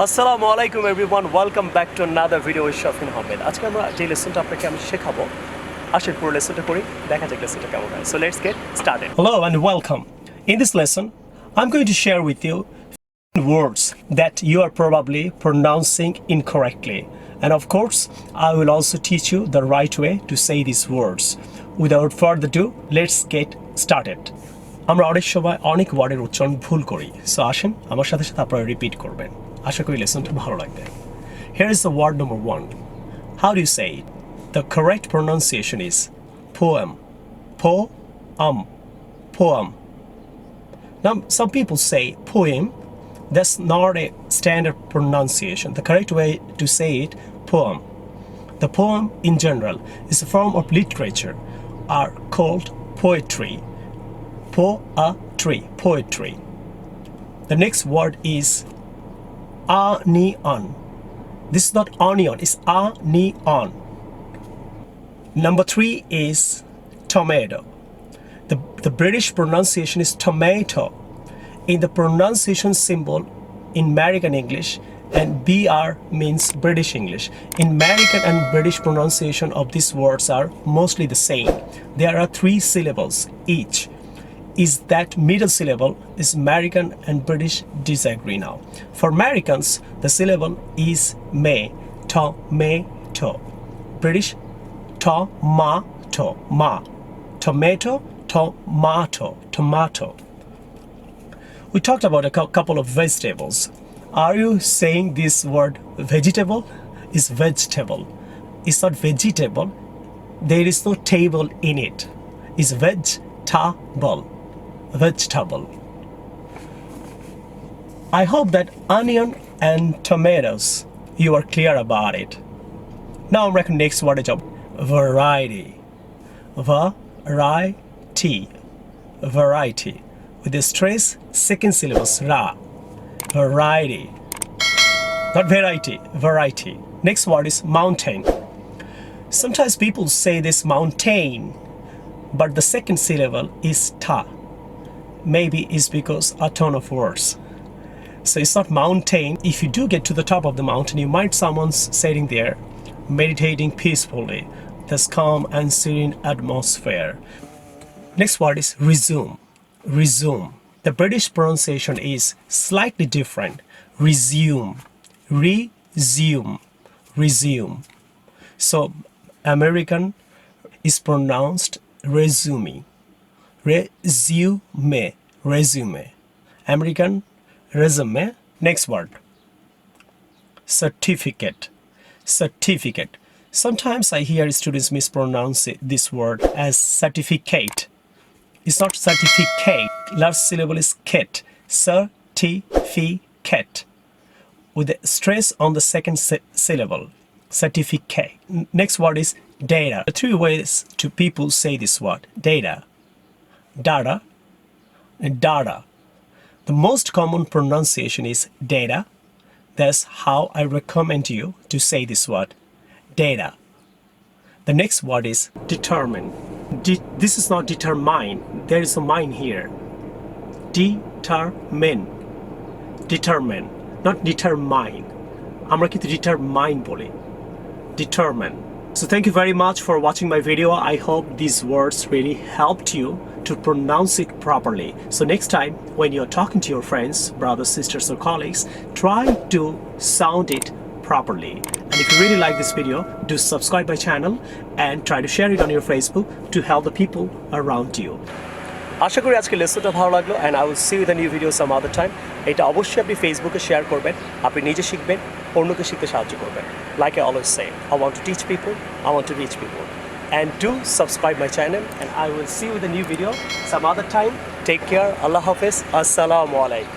আসসালামু আলাইকুম everyone, welcome back to another video with Shafin Ahmed. আজকে আমরা যে লেসনটা আপনাকে আমি শেখাবো, আসেন পুরো লেসনটা করি, দেখা যাক লেসনটা কেমন হয়। So let's get started. Hello and welcome. In this lesson, I'm going to share with you words that you are probably pronouncing incorrectly. And of course, I will also teach you the right way to say these words. Without further ado, let's get started. আমরা অনেক সময় অনেক ওয়ার্ডের উচ্চারণ ভুল করি। So আসেন আমার সাথে সাথে আপনারা রিপিট করবেন। আশা করি লেসনটা ভালো লাগবে। Here is the word number 1. How do you say it? The correct pronunciation is poem. Poem. Now, some people say poem. That's not a standard pronunciation. The correct way to say it, poem. The poem in general is a form of literature are called poetry. Poetry. The next word is onion. This is not onion, it's onion. Number 3 is tomato. The British pronunciation is tomato. In the pronunciation symbol in American English, and BR means British English. In American and British pronunciation of these words are mostly the same. There are 3 syllables each. Is that middle syllable is American and British disagree now. For Americans, the syllable is may, tomato. British, tomato, tomato. We talked about a couple of vegetables. Are you saying this word vegetable? Is vegetable. It's not vegetable. There is no table in it. It's vegetable. I hope that onion and tomatoes, you are clear about it. Now I'm reckon next word is variety. Variety. With the stress, second syllable, ra. Variety. Not variety. Next word is mountain. Sometimes people say this mountain, but the second syllable is ta. Maybe it's because a ton of words. So it's not mountain. If you do get to the top of the mountain, you might someone's sitting there, meditating peacefully. This calm and serene atmosphere. Next word is resume. The British pronunciation is slightly different. Resume. So American is pronounced resume. American resume. Next word, certificate. Sometimes I hear students mispronounce this word as certificate. It's not certificate. Last syllable is ket. Certificate. With the stress on the second syllable. Certificate. Next word is data. The 3 ways to people say this word. Data. The most common pronunciation is data. That's how I recommend you to say this word. Data. The next word is determine. This is not determine. There is a mine here. Determine. Not determine. আমরা কিন্তু determine বলি. Determine. So thank you very much for watching my video. I hope these words really helped you to pronounce it properly. So next time when you're talking to your friends, brothers, sisters or colleagues, try to sound it properly. And if you really like this video, do subscribe my channel and try to share it on your Facebook to help the people around you. আশা করি আজকে লেসনটা ভালো লাগলো, and I will see you in the new video some other time. এটা অবশ্যই আপনি ফেসবুকে share করবেন, আপনি নিজে শিখবেন, অন্যকে শিখতে সাহায্য করবেন। Like I always say, I want to teach people, I want to reach people. And do subscribe my channel, and I will see you with a new video some other time. Take care. Allah Hafiz. Assalamu alaikum.